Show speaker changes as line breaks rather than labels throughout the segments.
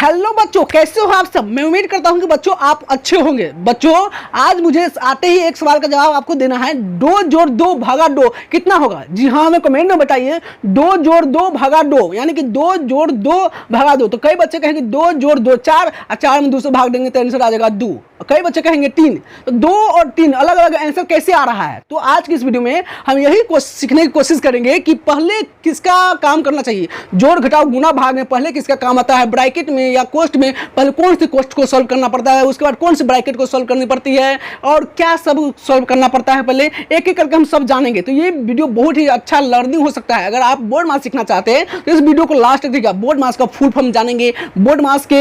Hello बच्चों, कैसे हो आप सब। मैं उम्मीद करता हूं कि बच्चों आप अच्छे होंगे। बच्चों आज मुझे आते ही एक सवाल का जवाब आपको देना है। 2 जोड़ 2 भागा 2 कितना होगा? जी हाँ, हमें कमेंट में बताइए। 2 जोड़ 2 भागा 2 यानी कि 2 जोड़ 2 भागा 2। तो कई बच्चे कहेंगे 2 जोड़ 2 4 और 4 में 2 से भाग देंगे तो आंसर आ जाएगा 2। कई बच्चे कहेंगे 3। तो 2 और 3 अलग अलग आंसर कैसे आ रहा है? तो आज की इस वीडियो में हम यही सीखने की कोशिश करेंगे कि पहले किसका काम करना चाहिए। जोड़ घटाव गुना भाग में पहले किसका काम आता है, ब्रैकेट में या कोष्ठ में पहले कौन सी कोष्ठ को सॉल्व करना पड़ता है, उसके बाद कौन सी ब्रैकेट को सॉल्व करनी पड़ती है और क्या सब सॉल्व करना पड़ता है, पहले एक एक करके हम सब जानेंगे। तो ये वीडियो बहुत ही अच्छा लर्निंग हो सकता है। अगर आप बोर्ड मास सीखना चाहते हैं तो इस वीडियो को लास्ट तक देखिएगा। बोर्ड मास का फुल फॉर्म जानेंगे। बोर्ड मास के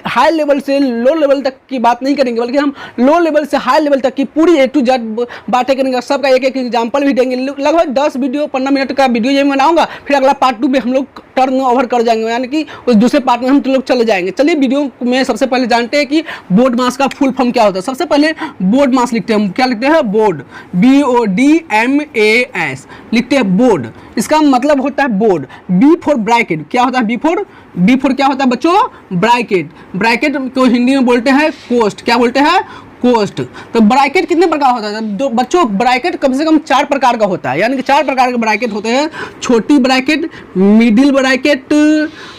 हाई लेवल से लो लेवल तक की बात नहीं करेंगे, बल्कि हम लो लेवल से हाई लेवल तक की पूरी A to Z बातें करेंगे। सबका एक एक एग्जाम्पल भी देंगे। लगभग 10 वीडियो 15 मिनट का वीडियो ये बनाऊंगा। फिर अगला पार्ट 2 में हम लोग टर्न ओवर कर जाएंगे, यानी कि उस दूसरे पार्ट में हम लोग चले जाएंगे। चलिए वीडियो में सबसे पहले जानते हैं कि बोर्ड मास का फुल फॉर्म क्या होता है। सबसे पहले बोर्ड मास लिखते हैं हम। क्या लिखते हैं? बोर्ड, BODMAS लिखते हैं बोर्ड। इसका मतलब होता है बोर्ड। B for bracket. क्या होता है B फॉर क्या होता है बच्चों? ब्रैकेट। ब्रैकेट को हिंदी में बोलते हैं कोष्ठ। क्या बोलते हैं? कोष्ठ। तो ब्रैकेट कितने प्रकार होता है बच्चों? ब्रैकेट कम से कम 4 प्रकार का होता है, यानी कि 4 प्रकार के ब्रैकेट होते हैं। छोटी ब्रैकेट, मिडिल ब्रैकेट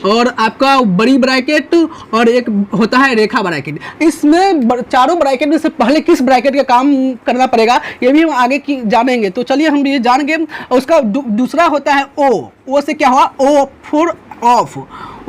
और आपका बड़ी ब्रैकेट और एक होता है रेखा ब्रैकेट। इसमें चारों ब्रैकेट में से पहले किस ब्रैकेट का काम करना पड़ेगा ये भी हम आगे की जानेंगे। तो चलिए हम ये जान गए। उसका दूसरा होता है ओ से क्या हुआ? O for of.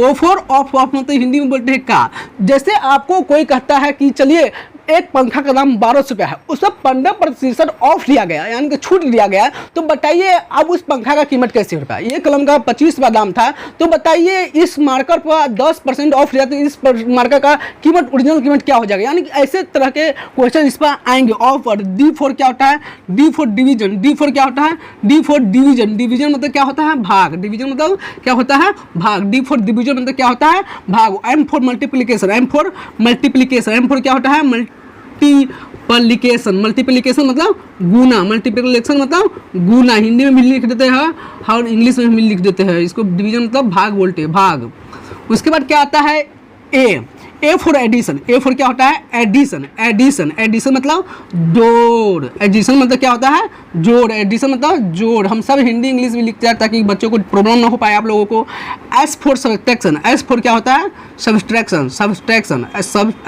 O for of मतलब हिंदी में बोलते हैं का। जैसे आपको कोई कहता है कि चलिए एक पंखा का दाम 1200 रुपया है, उसमें 15% ऑफ लिया गया, यानी कि छूट दिया गया। तो बताइए अब उस पंखा का कीमत कैसे होता है? ये कलम का 25 रुपया दाम था, तो बताइए इस मार्कर पर 10% ऑफ लिया तो इस मार्कर का कीमत ओरिजिनल कीमत क्या हो जाएगा? यानी कि ऐसे तरह के क्वेश्चन इस पर आएंगे। ऑफ और D फॉर क्या होता है? D for division. D for क्या होता है? D for division. डिवीजन मतलब क्या होता है? भाग। डिवीजन मतलब क्या होता है? भाग। D फॉर डिवीजन मतलब क्या होता है? भाग। M for multiplication. M for multiplication. M for क्या होता है? मल्टीप्लिकेशन मतलब गुना। मल्टीप्लिकेशन मतलब गुना। हिंदी में भी लिख देते हैं और इंग्लिश में भी लिख देते हैं। इसको डिवीजन मतलब भाग बोलते हैं, भाग। उसके बाद क्या आता है? A for addition. A for क्या होता है? एडिशन। एडिशन मतलब जोड़। एडिशन मतलब क्या होता है? जोड़। एडिशन मतलब जोड़। हम सब हिंदी इंग्लिश में लिखते हैं ताकि बच्चों को प्रॉब्लम ना हो पाए आप लोगों को। S for subtraction. S for क्या होता है? सब्सट्रैक्शन।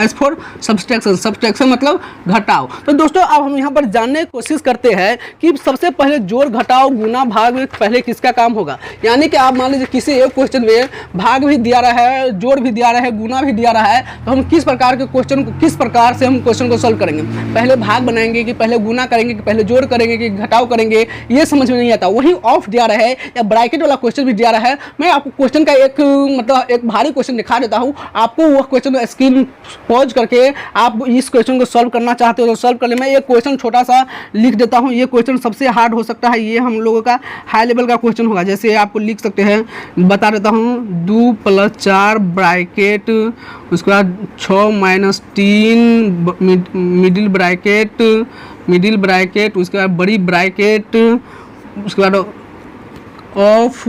एस फॉर सब्सट्रैक्शन मतलब घटाव। तो दोस्तों अब हम यहाँ पर जानने की कोशिश करते हैं कि सबसे पहले जोड़ घटाव गुना भाग में पहले किसका काम होगा। यानी कि आप मान लीजिए किसी एक क्वेश्चन में भाग भी दिया रहा है, जोड़ भी दिया रहा है, गुना भी दिया रहा है, तो हम किस प्रकार के क्वेश्चन को किस प्रकार से हम क्वेश्चन को सॉल्व करेंगे? पहले भाग बनाएंगे कि पहले गुना करेंगे कि पहले जोड़ करेंगे कि घटाव करेंगे, ये समझ में नहीं आता। वही ऑफ दिया रहा है या ब्रैकेट वाला क्वेश्चन भी दिया रहा है। मैं आपको क्वेश्चन का एक मतलब एक भारी क्वेश्चन दिखा देता हूँ। आपको वह क्वेश्चन स्क्रीन पॉज करके आप इस क्वेश्चन को सॉल्व करना चाहते हो तो सॉल्व कर ले। मैं एक क्वेश्चन छोटा सा लिख देता हूँ। ये क्वेश्चन सबसे हार्ड हो सकता है। ये हम लोगों का हाई लेवल का क्वेश्चन होगा। जैसे आपको लिख सकते हैं, बता देता हूँ। 2 + 4 ब्रैकेट, उसके बाद 6 - 3 मिडिल ब्रैकेट, उसके बाद बड़ी ब्रैकेट, उसके बाद of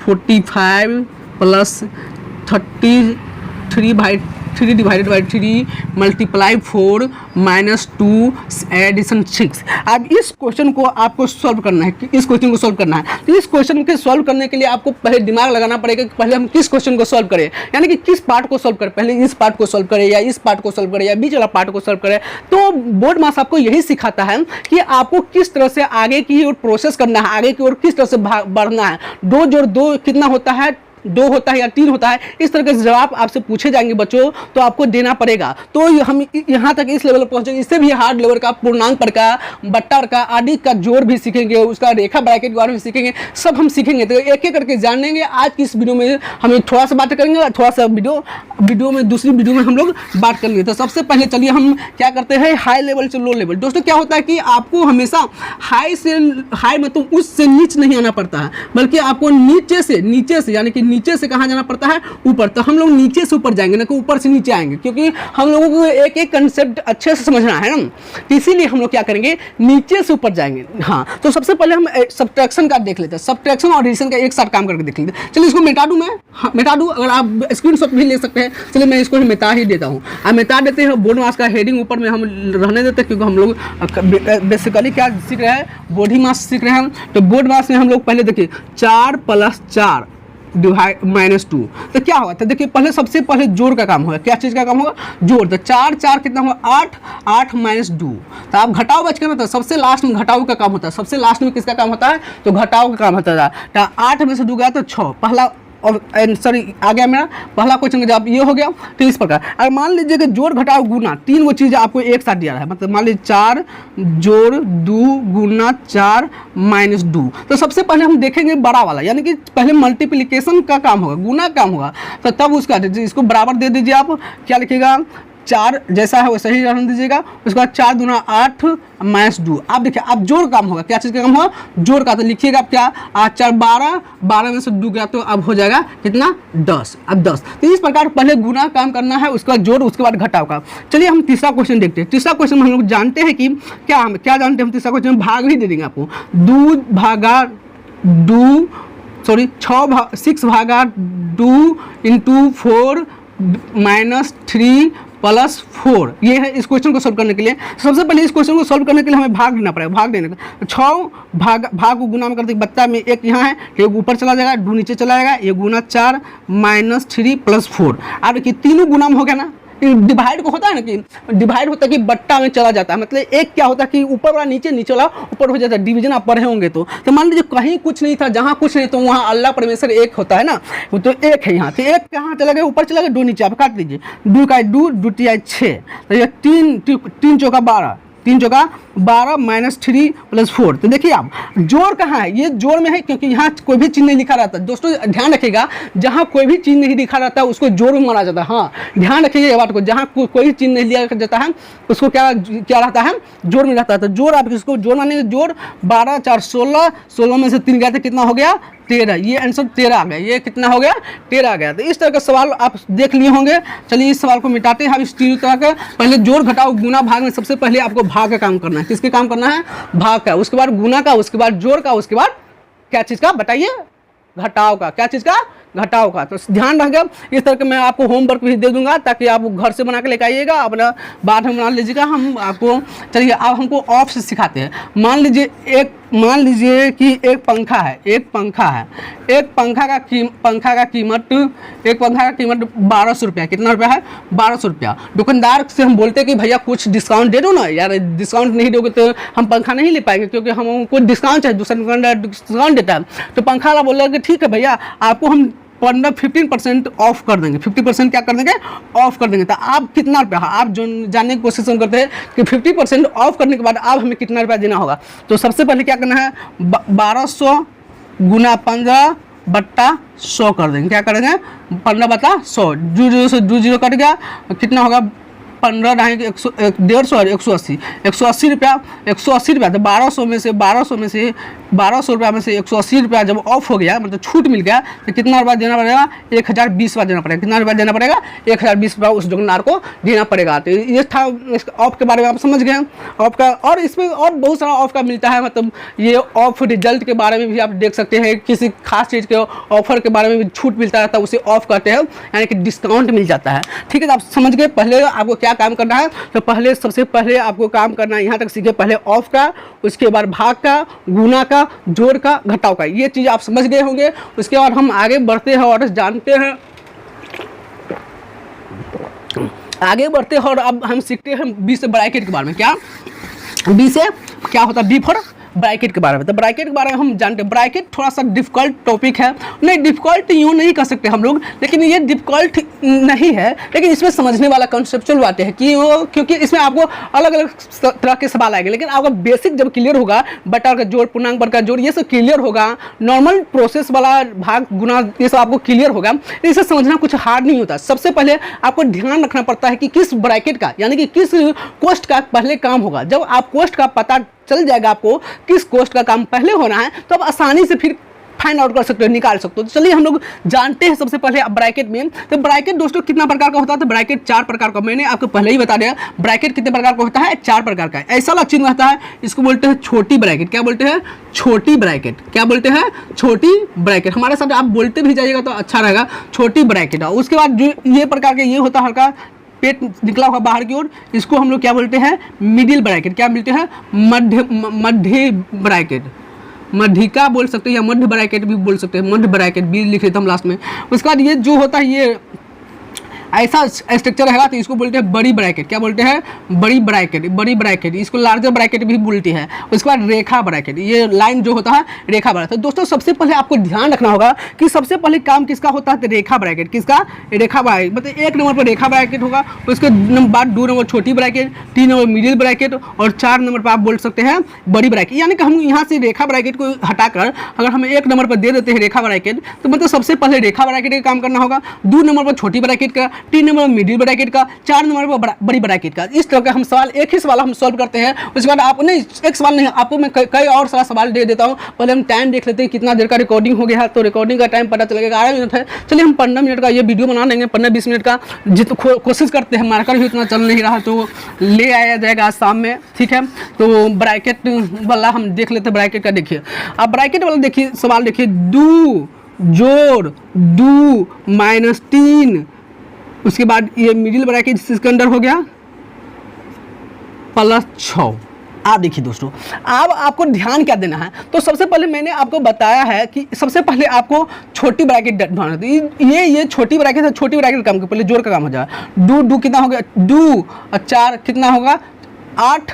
45 + 3 divided by 3 multiply 4 -2 addition 6। अब इस क्वेश्चन को आपको सॉल्व करना है। इस क्वेश्चन को सॉल्व करना है तो इस क्वेश्चन के सॉल्व करने के लिए आपको पहले दिमाग लगाना पड़ेगा कि पहले हम किस क्वेश्चन को सॉल्व करें, यानी कि किस पार्ट को सॉल्व करें। पहले इस पार्ट को सॉल्व करें या इस पार्ट को सॉल्व करें या बीच वाला पार्ट को सॉल्व करें। तो बोर्ड मास आपको यही सिखाता है कि आपको किस तरह से आगे की ओर प्रोसेस करना है, आगे की ओर किस तरह से बढ़ना है। 2 जोड़ 2 कितना होता है? 2 होता है या 3 होता है? इस तरह के जवाब आपसे पूछे जाएंगे बच्चों, तो आपको देना पड़ेगा। तो हम यहाँ तक इस लेवल पर पहुँचेंगे। इससे भी हार्ड लेवल का पूर्णांक पर का, बट्टा का, आदि का जोड़ भी सीखेंगे, उसका रेखा ब्रैकेट के बारे में सीखेंगे, सब हम सीखेंगे। तो एक एक करके जानेंगे। आज की इस वीडियो में हम थोड़ा सा बात करेंगे और थोड़ा सा वीडियो में दूसरी वीडियो में हम लोग बात करेंगे। तो सबसे पहले चलिए हम क्या करते हैं, हाई लेवल से लो लेवल। दोस्तों क्या होता है कि आपको हमेशा हाई मतलब उससे नीच नहीं आना पड़ता है, बल्कि आपको नीचे से यानी कि नीचे से कहाँ जाना पड़ता है, ऊपर। तो हम लोग नीचे से ऊपर जाएंगे ना कि ऊपर से नीचे आएंगे, क्योंकि हम लोगों को एक एक कंसेप्ट अच्छे से समझना है ना, तो इसीलिए हम लोग क्या करेंगे, नीचे से ऊपर जाएंगे। हाँ, तो सबसे पहले हम सब्ट्रैक्शन का देख लेते हैं, सब्ट्रैक्शन और एडिशन का एक साथ काम करके देख लेते हैं। चलिए इसको मिटा दूँ मैं, हाँ मिटा दूँ, अगर आप स्क्रीनशॉट भी ले सकते हैं। चलिए मैं इसको मिटा ही देता हूँ। अब मिटा देते हैं, बॉडी मास का हेडिंग ऊपर में हम रहने देते हैं, क्योंकि हम लोग बेसिकली क्या सीख रहे हैं, बॉडी मास सीख रहे हैं। तो बॉडी मास में हम लोग पहले देखिए 4 + 4 डिवाइड -2, तो क्या होगा, तो देखिए पहले सबसे पहले जोड़ का काम होगा। क्या चीज़ का काम होगा, जोड़। तो 4 4 कितना होगा, 8 8 -2। तो आप घटाओ बच के ना, तो सबसे लास्ट में घटाओ का काम होता है। सबसे लास्ट में किसका काम होता है, तो घटाओ का काम होता है। तो 8 में से 2 गया तो 6, पहला और सॉरी आ गया मेरा पहला क्वेश्चन का जवाब ये हो गया। तो इस प्रकार अगर मान लीजिए कि जोड़ घटाओ गुना, तीन वो चीज़ आपको एक साथ दिया है, मतलब मान लीजिए 4 जोड़ 2 गुना 4 -2। तो सबसे पहले हम देखेंगे बड़ा वाला, यानी कि पहले मल्टीप्लिकेशन का काम होगा, गुना काम होगा। तो तब उसका इसको बराबर दे दीजिए। आप क्या लिखिएगा, 4 जैसा है वैसा ही रहने दीजिएगा। उसके बाद 4 दूना 8 -2। आप देखिए अब जोड़ काम होगा, क्या चीज़ का काम होगा, जोड़ का। तो लिखिएगा आप क्या, 8 4 12, 12 में से 2 गया तो अब हो जाएगा कितना, 10। अब 10। तो इस प्रकार पहले गुना काम करना है, उसके बाद जोड़, उसके बाद घटाव का। चलिए हम तीसरा क्वेश्चन देखते हैं। तीसरा क्वेश्चन में हम लोग जानते हैं कि क्या जानते हैं हम, तीसरा क्वेश्चन में भाग भी दे देंगे आपको। 6 भागा 2 × 4 -3 + 4, ये है इस क्वेश्चन को सॉल्व करने के लिए। सबसे पहले इस क्वेश्चन को सॉल्व करने के लिए हमें भाग देना पड़ेगा। भाग देने का 6 भाग को गुना में करते बत्ता में 1 यहाँ है, एक ऊपर चला जाएगा, 2 नीचे चला जाएगा, ये गुना 4 -3 + 4। अब देखिए तीनों गुना में हो गया ना। डिवाइड को होता है ना कि डिवाइड होता है कि बट्टा में चला जाता है, मतलब एक क्या होता है कि ऊपर वाला नीचे, नीचे वाला ऊपर हो जाता है। डिवीजन आप पढ़े होंगे तो मान लीजिए कहीं कुछ नहीं था, जहाँ कुछ नहीं तो वहाँ अल्लाह परमेश्वर एक होता है ना, तो एक है यहाँ। तो एक कहाँ चला गया, ऊपर चला गया, 2 नीचे, आप काट लीजिए। 2 का 2, 2 × 6, तो ये 3 चौका 12, 3 चौका 12 -3 + 4। तो देखिए आप जोड़ कहाँ है, ये जोड़ में है, क्योंकि यहाँ कोई भी चीज़ नहीं लिखा रहता। दोस्तों ध्यान रखिएगा, जहाँ कोई भी चीज़ नहीं लिखा रहता है उसको जोड़ में माना जाता है। हाँ ध्यान रखिएगा ये बात को, जहाँ कोई चीज़ नहीं लिया जाता है उसको क्या रहता है, जोड़ में रहता है। तो जोड़ आप इसको जोड़ मानेंगे, जोड़ 12 4 16, 16 में से 3 गया तो कितना हो गया, 13। ये आंसर 13 आ गया। ये कितना हो गया, 13 आ गया। तो इस तरह का सवाल आप देख लिए होंगे। चलिए इस सवाल को मिटाते हैं। हम इस तरह का पहले जोड़ घटाओ गुना भाग में सबसे पहले आपको भाग का काम करना है। किसके काम करना है, भाग का, उसके बाद गुना का, उसके बाद जोड़ का, उसके बाद क्या चीज़ का, बताइए, घटाओ का। क्या चीज़ का, घटाओ का। तो ध्यान रखिएगा, इस तरह के मैं आपको होमवर्क भी दे दूंगा ताकि आप घर से बना के लेकर आइएगा, अपना बाद में बना लीजिएगा। हम आपको चलिए अब हमको ऑफ से सिखाते हैं। मान लीजिए कि एक पंखा है, एक पंखा का कीमत 1200 रुपया। कितना रुपया है, 1200 रुपया। दुकानदार से हम बोलते हैं कि भैया कुछ डिस्काउंट दे दो ना यार, डिस्काउंट नहीं दोगे तो हम पंखा नहीं ले पाएंगे, क्योंकि हमको डिस्काउंट चाहिए। दूसरा दुकानदार डिस्काउंट देता है, तो पंखा वाला बोल रहा है कि ठीक है भैया आपको हम 15% ऑफ कर देंगे। 50% क्या कर देंगे, ऑफ कर देंगे। तो आप कितना रुपया, आप जो जानने की कोशिश करते हैं कि 50% ऑफ करने के बाद आप हमें कितना रुपया देना होगा। तो सबसे पहले क्या करना है, 1200 × 15 / 100 कर देंगे। क्या करेंगे, 15 / 100, 0 से 2 0 कट गया, कितना होगा, 15 ढाई 180 180 रुपया। 180 रुपया तो 1200 में से 1200 रुपया में से 180 रुपया जब ऑफ हो गया, मतलब छूट मिल गया, तो कितना रुपया देना पड़ेगा, 1020 रुपया देना पड़ेगा। कितना रुपया देना पड़ेगा, 1020 रुपया उस दुकानदार को देना पड़ेगा। तो ये था ऑफ के बारे में, आप समझ गए ऑफ का। और इसमें और बहुत सारा ऑफ का मिलता है, मतलब ये ऑफ रिजल्ट के बारे में भी आप देख सकते हैं। किसी खास चीज़ के ऑफर के बारे में भी छूट मिलता रहता है, उसे ऑफ कहते हैं, यानी कि डिस्काउंट मिल जाता है। ठीक है, तो आप समझ गए। पहले आपको क्या काम करना है, तो सबसे पहले आपको काम करना है, यहाँ तक सीखे, पहले ऑफ का, उसके बाद भाग का, गुना का, जोड़ का, घटाव का। ये चीज़ आप समझ गए होंगे। उसके बाद हम आगे बढ़ते हैं और जानते हैं, और अब हम सीखते हैं बी से ब्रैकेट के बारे में। क्या बी से क्या होता है, बी फॉर ब्रैकेट के बारे में। तो ब्रैकेट के बारे में हम जानते हैं। ब्रैकेट थोड़ा सा डिफिकल्ट टॉपिक है, नहीं डिफिकल्ट यूँ नहीं कर सकते हम लोग, लेकिन ये डिफिकल्ट नहीं है, लेकिन इसमें समझने वाला कंसेप्चुअल बातें हैं कि वो, क्योंकि इसमें आपको अलग अलग तरह के सवाल आएंगे, लेकिन आपका बेसिक जब क्लियर होगा, बटा का जोड़, पूर्णांक वर्ग का जोड़, ये सब क्लियर होगा, नॉर्मल प्रोसेस वाला भाग गुना ये सब आपको क्लियर होगा, इसे समझना कुछ हार्ड नहीं होता। सबसे पहले आपको ध्यान रखना पड़ता है कि किस ब्रैकेट का, यानी कि किस कोष्ठ का पहले काम होगा। जब आप कोष्ठ का पता चल जाएगा, आपको किस कोष्ठ का काम पहले होना है, तो आप आसानी से फिर फाइंड आउट कर सकते हो, निकाल सकते हो। तो चलिए हम लोग जानते हैं सबसे पहले ब्रैकेट में। तो ब्रैकेट दोस्तों कितना प्रकार का होता है? तो ब्रैकेट 4 प्रकार का, मैंने आपको पहले ही बता दिया। ब्रैकेट कितने प्रकार का होता है? 4 प्रकार का। ऐसा वाला चिन्ह रहता है, इसको बोलते हैं छोटी ब्रैकेट। क्या बोलते हैं? छोटी ब्रैकेट। क्या बोलते हैं? छोटी ब्रैकेट। हमारे साथ आप बोलते भी जाइएगा तो अच्छा रहेगा, छोटी ब्रैकेट। उसके बाद जो ये प्रकार के, ये होता है हल्का पेट निकला हुआ बाहर की ओर, इसको हम लोग क्या बोलते हैं? Middle bracket. क्या बोलते हैं? मध्य ब्रैकेट, मध्यिका बोल सकते हैं या मध्य ब्रैकेट भी बोल सकते हैं, मध्य ब्रैकेट भी लिख लेते हम लास्ट में। उसके बाद ये जो होता है, ये ऐसा स्ट्रक्चर रहेगा तो इसको बोलते हैं बड़ी ब्रैकेट। क्या बोलते हैं? बड़ी ब्रैकेट, बड़ी ब्रैकेट। इसको लार्जर ब्रैकेट भी बोलती है। उसके बाद रेखा ब्रैकेट, ये लाइन जो होता है रेखा ब्रैकेट। तो दोस्तों सबसे पहले आपको ध्यान रखना होगा कि सबसे पहले काम किसका होता है? तो रेखा ब्रैकेट। किसका? रेखा ब्रैकेट। मतलब 1 नंबर पर रेखा ब्रैकेट होगा, उसके बाद 2 नंबर छोटी ब्रैकेट, 3 नंबर मिडिल ब्रैकेट और 4 नंबर पर आप बोल सकते हैं बड़ी ब्रैकेट। यानी कि हम यहाँ से रेखा ब्रैकेट को हटाकर अगर हम 1 नंबर पर दे देते हैं रेखा ब्रैकेट, तो मतलब सबसे पहले रेखा ब्रैकेट का काम करना होगा, 2 नंबर पर छोटी ब्रैकेट का, 3 नंबर पर मिडिल ब्रैकेट का, 4 नंबर पर बड़ी ब्रैकेट का। इस तरह का हम सवाल, एक ही सवाल हम सॉल्व करते हैं। उसके बाद आप नहीं, एक सवाल नहीं, आपको मैं कई और सारा सवाल दे देता हूं। पहले हम टाइम देख लेते हैं कितना देर का रिकॉर्डिंग हो गया है। तो रिकॉर्डिंग का टाइम पता चलेगा 11 मिनट है। चलिए हम 15 मिनट का ये वीडियो बना लेंगे, 15-20 मिनट का। जितना कोशिश करते हैं, मार्कर भी उतना चल नहीं रहा तो ले आया जाएगा आज शाम में, ठीक है। तो ब्रैकेट वाला हम देख लेते हैं। ब्रैकेट का देखिए, आप ब्रैकेट वाला देखिए, सवाल देखिए, 2 जोड़ 2 माइनस 3, उसके बाद ये मिडिल ब्रैकेट इसके अंदर हो गया प्लस 6। आप देखिए दोस्तों, अब आपको ध्यान क्या देना है? तो सबसे पहले मैंने आपको बताया है कि सबसे पहले आपको छोटी ब्रैकेट ढूंढना है। ये छोटी ब्रैकेट है, छोटी ब्रैकेट काम पहले जोड़ का काम हो जाएगा। 2 कितना हो गया? 2 और 4 कितना होगा? 8।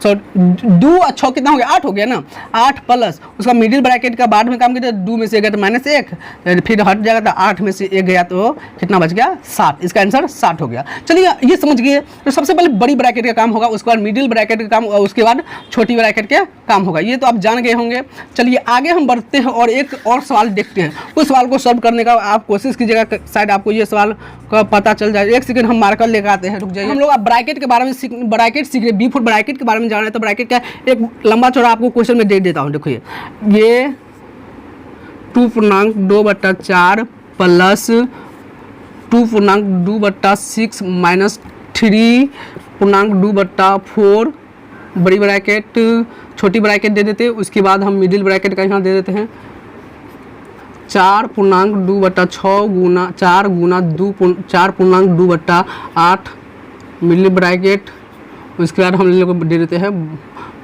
2 और 6 कितना हो गया? 8 हो गया ना। 8 प्लस उसका मिडिल ब्रैकेट का बाद में काम किया, 2 में से गया तो -1, फिर हट जाएगा तो 8 में से 1 गया तो कितना बच गया? 7। इसका आंसर 7 हो गया। चलिए ये समझ गए। तो सबसे पहले बड़ी ब्रैकेट का काम होगा, उसके बाद मिडिल ब्रैकेट का काम, उसके बाद छोटी ब्रैकेट का काम होगा। ये तो आप जान गए होंगे। चलिए आगे हम बढ़ते हैं और एक और सवाल देखते हैं। उस सवाल को सॉल्व करने का आप कोशिश कीजिएगा, शायद आपको ये सवाल का पता चल जाए। 1 सेकंड हम मार्कर लेकर आते हैं, रुक जाइए। हम लोग अब ब्रैकेट के बारे में ब्रैकेट सीख रहे, B4 ब्रैकेट के बारे में जान रहे हैं। तो ब्रैकेट का एक लंबा चौड़ा आपको क्वेश्चन में दे देता हूं। देखिए, ये 2.2/4 प्लस 2.2/6 माइनस 3.2/4 बड़ी ब्रैकेट, छोटी ब्रैकेट दे देते हैं। उसके बाद हम मिडिल ब्रैकेट का यहाँ दे देते हैं 4.2/6 गुना 4 गुना 4.2/8 मिडिल ब्रैकेट। उसके बाद हम लोग दे देते हैं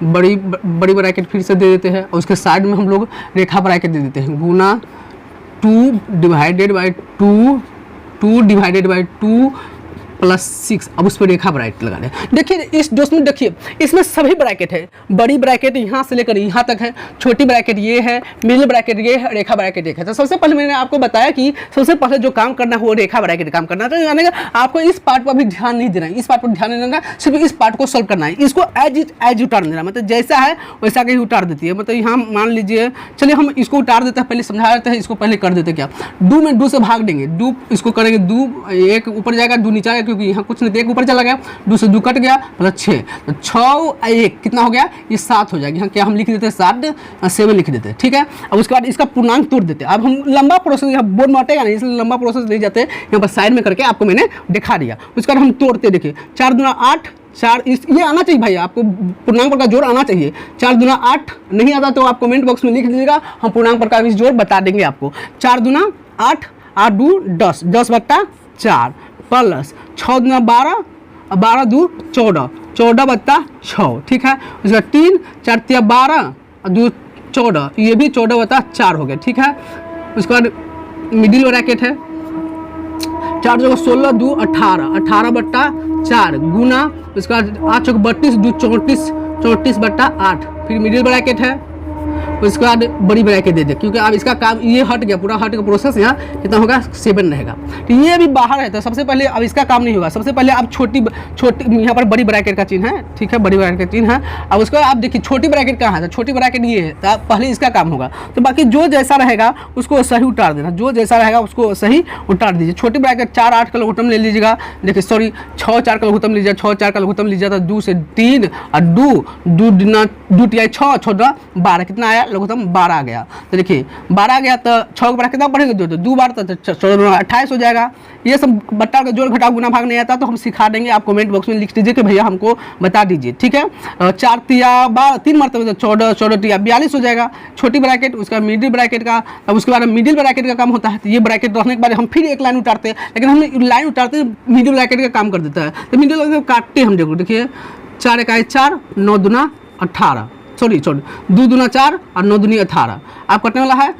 बड़ी ब्रैकेट, फिर से दे देते हैं। और उसके साइड में हम लोग रेखा ब्रैकेट दे देते हैं, गुना 2 डिवाइडेड बाई 2 प्लस 6। अब उस पर रेखा ब्रैकेट लगा दें। देखिए इस दोस्त में, देखिए इसमें सभी ब्रैकेट है। बड़ी ब्रैकेट यहाँ से लेकर यहाँ तक है, छोटी ब्रैकेट ये है, मिडिल ब्रैकेट ये है, रेखा ब्रैकेट एक है। तो सबसे पहले मैंने आपको बताया कि सबसे पहले जो काम करना है वो रेखा ब्रैकेट काम करना है। तो यानी आपको इस पार्ट पर भी ध्यान नहीं देना है, इस पार्ट पर ध्यान नहीं देना, सिर्फ इस पार्ट को सॉल्व करना है। इसको एज उतार देना, मतलब जैसा है वैसा कहीं उतार देती है। मतलब यहाँ मान लीजिए, चलिए हम इसको उतार देते हैं, पहले समझा देते हैं। इसको पहले कर देते क्या, 2 में 2 से भाग देंगे, 2 इसको करेंगे, 2 1 ऊपर जाएगा, 2 नीचे आएगा, क्योंकि यहाँ कुछ नहीं, 1 ऊपर चला गया, 2 से 2 कट गया, प्लस 6। तो 6 1 कितना हो गया? ये 7 हो जाएगा। यहाँ क्या हम लिख देते हैं? 7 लिख देते हैं, ठीक है। अब उसके बाद इसका पूर्णांक तोड़ देते हैं। अब हम लंबा प्रोसेस, यहाँ बोर्ड में हटेगा नहीं, इसलिए लंबा प्रोसेस ले जाते हैं, यहाँ पर साइड में करके आपको मैंने दिखा दिया। उसके बाद हम तोड़ते, देखिए 4 दूना 8, 4 ये आना चाहिए भाई, आपको पूर्णांक पर का जोड़ आना चाहिए। 4 दूना 8 नहीं आता तो आप कमेंट बॉक्स में लिख दीजिएगा, हम पूर्णांक पर का भी जोड़ बता देंगे आपको। 4 दूना 8, 8 2 10, 10/4 प्लस 6 दूना 12, 12 2 14, 14/6, ठीक है। उसके बाद 3 4 3 12 और 2 14, ये भी 14/4 हो गया, ठीक है। उसके बाद मिडिल ब्रैकेट है, 4 जगह 16 2 18, 18/4 गुना, उसके बाद 8 चौक 32 2 34, 34/8, फिर मिडिल ब्रैकेट है। उसके बाद बड़ी ब्रैकेट दे दे, क्योंकि अब इसका काम ये हट गया, पूरा हट गया प्रोसेस। यहाँ कितना होगा? 7 रहेगा। तो ये भी बाहर है, तो सबसे पहले अब इसका काम नहीं होगा। सबसे पहले अब छोटी यहाँ पर बड़ी ब्रैकेट का चिन्ह है, ठीक है, बड़ी ब्रैकेट का चिन्ह है। अब उसको आप देखिए छोटी ब्रैकेट कहाँ है? छोटी ब्रैकेट ये है, तो पहले इसका काम होगा। तो बाकी जो जैसा रहेगा उसको सही उतार देना, जो जैसा रहेगा उसको सही उतार दीजिए। छोटी ब्रैकेट 4 8 का लघुत्तम ले लीजिएगा, देखिए सॉरी 6 4 का लघुत्तम लीजिएगा, 6 4 का लघुत्तम लीजिएगा तो 2 से 3 और 2 2 6 6 12 कितना आया? गया, लघुत्तम 12 आ गया। तो देखिए 12 आ गया तो 6 के बराबर कितना पढ़ेंगे, दो बार, तो 28 हो जाएगा। ये सब बट्टा का जोड़ घटाव गुना भाग नहीं आता तो हम सिखा देंगे, आप कमेंट बॉक्स में लिख दीजिए कि भैया हमको बता दीजिए, ठीक है। 4 तिया 3 मरतबे तो 14 तिया 42 हो जाएगा, छोटी ब्रैकेट, उसका मिडिल ब्रैकेट का, अब उसके बाद मिडिल ब्रैकेट का काम होता है, तो ये ब्रैकेट रहने के बाद हम फिर एक लाइन उतारते हैं, लेकिन हम लाइन उतारते मिडिल ब्रैकेट का काम कर देता है, तो मिडिल ब्रैकेट काटते हम, देखो देखिए 4 इकाई 4, 9 दूना 18, सॉरी 2 दूना 4 और 9 दूनी 18, आप कटने वाला है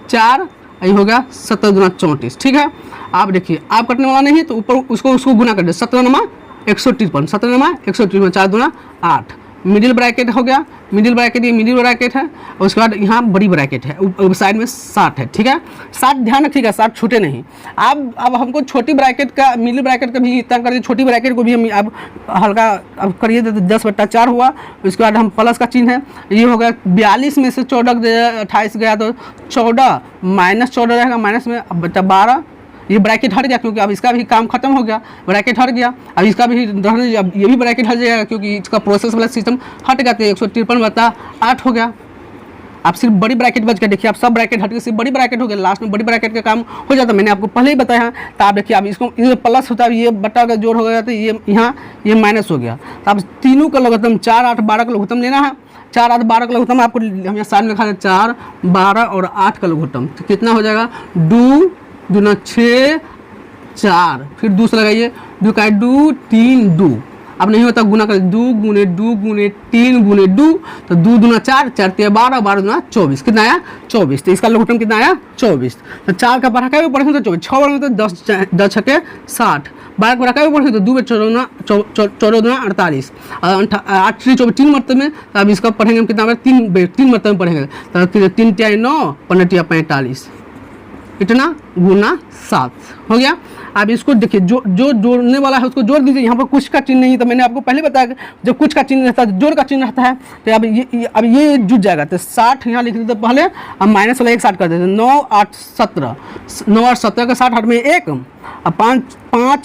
4, ये हो गया 17 दूना 34, ठीक है। आप देखिए आप कटने वाला नहीं तो ऊपर उसको गुना कर दे, 17 नमा 153, 17 नमा 153, 4 दूना 8, मिडिल ब्रैकेट हो गया, मिडिल ब्रैकेट ये मिडिल ब्रैकेट है, और उसके बाद यहाँ बड़ी ब्रैकेट है, साइड में 60 है, ठीक है। 60 ध्यान रखिएगा, 60 छूटे नहीं। अब हमको छोटी ब्रैकेट का, मिडिल ब्रैकेट का भी इतना करिए, छोटी ब्रैकेट को भी हम अब हल्का अब करिए तो 10/4 हुआ, उसके बाद हम प्लस का चिन्ह है, ये हो गया 42 में से 14 28 गया तो 14 -14 रहेगा, माइनस में अब बचा 12, ये ब्रैकेट हट गया क्योंकि अब इसका भी काम खत्म हो गया, ब्रैकेट हट गया, अब इसका भी अब ये भी ब्रैकेट हट जाएगा क्योंकि इसका प्रोसेस वाला सिस्टम हट गया, तो 153/8 हो गया। आप सिर्फ बड़ी ब्रैकेट बच गया, देखिए आप सब ब्रैकेट हट के सिर्फ बड़ी ब्रैकेट हो गया, लास्ट में बड़ी ब्रैकेट का काम हो जाता, मैंने आपको पहले ही बताया। तो आप देखिए अब इसको ये प्लस होता है, ये बट्टा का जोड़ हो गया, तो ये यहाँ ये माइनस हो गया, तो आप तीनों का लघुत्तम 4, 8, 12 का लघुत्तम लेना है। 4, 8, 12 का लघुत्तम आपको हम यहाँ साइड में लिखा है 4, 12 और 8 का लघुत्तम, तो कितना हो जाएगा 2 दूना 6 4, फिर दूसरा लगाइए 2 का 2 3 2, अब नहीं होता गुना कर 2 गुने 3 गुने 2, तो 2 दूना 4, 4 तिया 12, 12 दूना 24, कितना आया 24, तो इसका लघुत्तम कितना आया 24। तो 4 का बढ़ा के पढ़ेंगे तो 24, 6 बढ़ेंगे तो 10 छके 60, 12 का बढ़ा के पढ़ेंगे तो 2 14 दूना 48, 8 24 3 मरतबे में, तो अब इसका पढ़ेंगे हम कितना 3 मरतबे में पढ़ेंगे, तो 3 तिया 9, 15 तिया 45, इतना गुना 7 हो गया। अब इसको देखिए जो जोड़ने वाला है उसको जोड़ दीजिए, यहाँ पर कुछ का चिन्ह नहीं, तो मैंने आपको पहले बताया जब कुछ का चिन्ह रहता है जोड़ का चिन्ह रहता है, तो अब ये जुट जाएगा, तो 60 यहाँ लिख देते पहले, अब माइनस वाला 1 60 कर देते, 9 8 17, 9 8 17 का 60 हाथ में 1, अब 5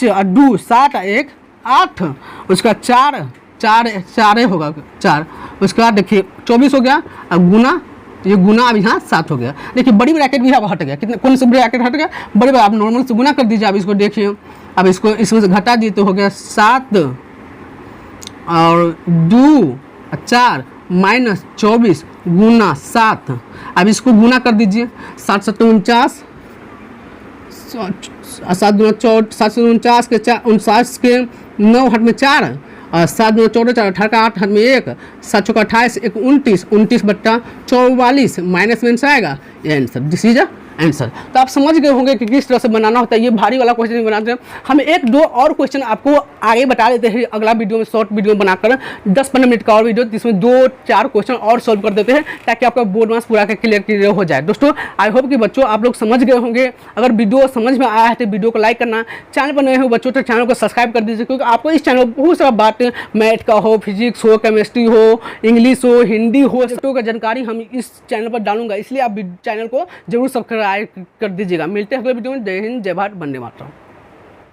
और 2 7 1 8, उसका 4 होगा 4, उसके बाद देखिए 24 हो गया, अब गुना, ये गुना अब यहाँ 7 हो गया। देखिए बड़ी ब्रैकेट भी अब हट गया, कितने कौन सा ब्रैकेट हट गया, बड़े आप नॉर्मल से गुना कर दीजिए, आप इसको देखिए, अब इसको इसमें से घटा दिए तो हो गया 7 और 2 4 माइनस 24 गुना 7, अब इसको गुना कर दीजिए, 7 7 49, 7 दूना 749 के 49 के 9 हाथ में 4, और 7 दूना 14 4 18 का 8 हाथ में 1, 7 चौका 28 1 29, 29/44 माइनस में आंसर आएगा, ये आंसर, दिस इज आंसर। तो आप समझ गए होंगे कि किस तरह से बनाना होता है, ये भारी वाला क्वेश्चन नहीं बनाते हैं हम, 1-2 और क्वेश्चन आपको आगे बता देते हैं अगला वीडियो में, शॉर्ट वीडियो बनाकर 10-15 मिनट का और वीडियो, जिसमें 2-4 क्वेश्चन और सॉल्व कर देते हैं ताकि आपका बोर्ड मार्क्स पूरा क्लियर हो जाए। दोस्तों आई होप कि बच्चों आप लोग समझ गए होंगे, अगर वीडियो समझ में आया है तो वीडियो को लाइक करना, चैनल पर नए हो बच्चों तो चैनल को सब्सक्राइब कर दीजिए, क्योंकि आपको इस चैनल पर बहुत सारा बात, मैथ का हो, फिजिक्स हो, केमिस्ट्री हो, इंग्लिश हो, हिंदी हो, सबको का जानकारी हम इस चैनल पर डालूंगा, इसलिए आप चैनल को जरूर सब्सक्राइब कर दीजिएगा। मिलते हैं अगले वीडियो में, जय हिंद जय भारत, वंदे मातरम।